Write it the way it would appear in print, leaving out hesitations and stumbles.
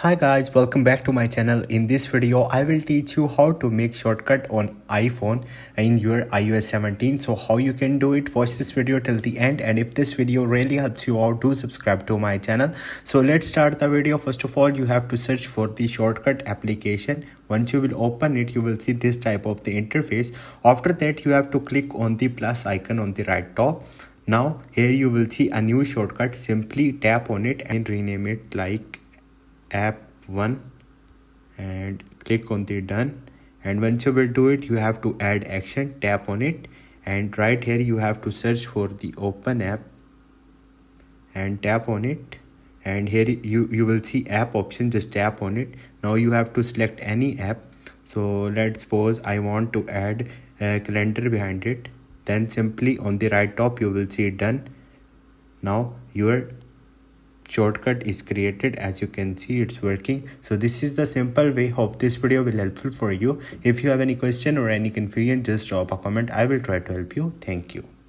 Hi guys, welcome back to my channel. In this video, I will teach you how to make shortcut on iPhone in your iOS 17. So how you can do it, watch this video till the end, and if this video really helps you out, do subscribe to my channel. So let's start the video. First of all, you have to search for the shortcut application. Once you will open it, you will see this type of the interface. After that, you have to click on the plus icon on the right top. Now here you will see a new shortcut. Simply tap on it and rename it like app 1 and click on the done. And once you will do it, you have to add action, tap on it, and right here you have to search for the open app and tap on it, and here you will see app option. Just tap on it. Now you have to select any app. So let's suppose I want to add a calendar behind it. Then simply on the right top you will see done. Now your shortcut is created. As you can see, it's working. So this is the simple way. Hope this video will helpful for you. If you have any question or any confusion, just drop a comment. I will try to help you. Thank you.